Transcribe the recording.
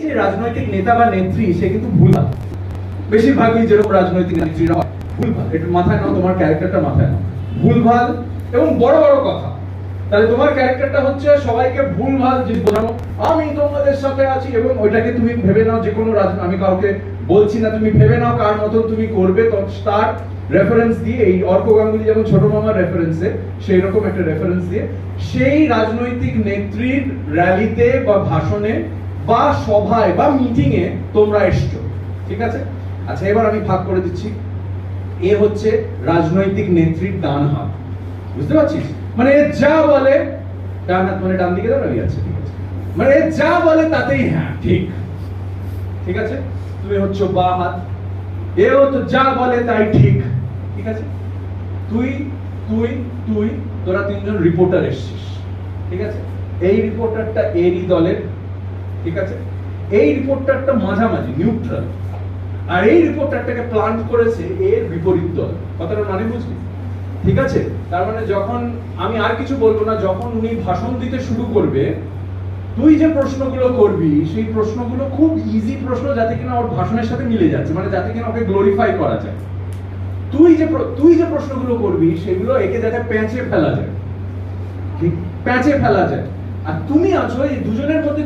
যে রাজনৈতিক নেতা বা নেত্রী সে কিন্তু ভুলভাল, বেশিরভাগই যেরকম রাজনৈতিক নেত্রীরা হয় ভুলভাল। এটা মাথায় নাও, তোমার ক্যারেক্টারটা মাথায় নাও, ভুলভাল এবং বড় বড় কথা। তাহলে তোমার ক্যারেক্টারটা হচ্ছে সবাইকে ভুলভাল জিনিস বোঝানো, আমি তোমাদের সাথে আছি, এবং ওইটাকে তুমি ভেবে নাও যে কোনো আমি কাউকে বলছি না, তুমি ভেবে নাও কার মতন তুমি করবে, তার রেফারেন্স দিয়ে, এই অর্ক গাঙ্গুলি যেমন ছোট মামার রেফারেন্সে সেই রকম একটা রেফারেন্স দিয়ে সেই রাজনৈতিক নেত্রীর র্যালিতে বা ভাষণে বা সভায় বা মিটিং এ তোমরা এসছো, ঠিক আছে? আচ্ছা, এবার আমি ভাগ করে দিচ্ছি। এ হচ্ছে রাজনৈতিক নেত্রীর ডান হাত, বুঝতে পারছিস? মানে এ যা বলে, ডান হাত মানে ডান দিকে দাঁড়াবি, আছে, ঠিক আছে? মানে এ যা বলে তাতেই হ্যাঁ ঠিক, ঠিক আছে? তুমি হচ্ছে বা হাত, এও তো যা বলে তাই ঠিক, ঠিক আছে? তুই তুই তুই তোরা তিনজন রিপোর্টার এসছিস, ঠিক আছে? এই রিপোর্টারটা এরই দলের, ঠিক আছে? এই রিপোর্টারটা মাঝামাঝি নিউট্রাল, আর এই রিপোর্টারটাকে প্লান্ট করেছে এর বিপরীত দল। কথাটা মানে বুঝলি? ঠিক আছে? তার মানে যখন আমি আর কিছু বলবো না, যখন উনি ভাষণ দিতে শুরু করবে, তুই যে প্রশ্নগুলো করবি সেই প্রশ্নগুলো খুব ইজি প্রশ্ন, যাতে কিনা ওর ভাষণের সাথে মিলে যাচ্ছে, মানে যাতে কিনা ওকে গ্লোরিফাই করা যায়। তুই যে প্রশ্নগুলো করবি সেগুলো একে যাতে প্যাঁচে ফেলা যায়, ঠিক প্যাঁচে ফেলা যায়। আর তুমি আছো এই দুজনের মধ্যে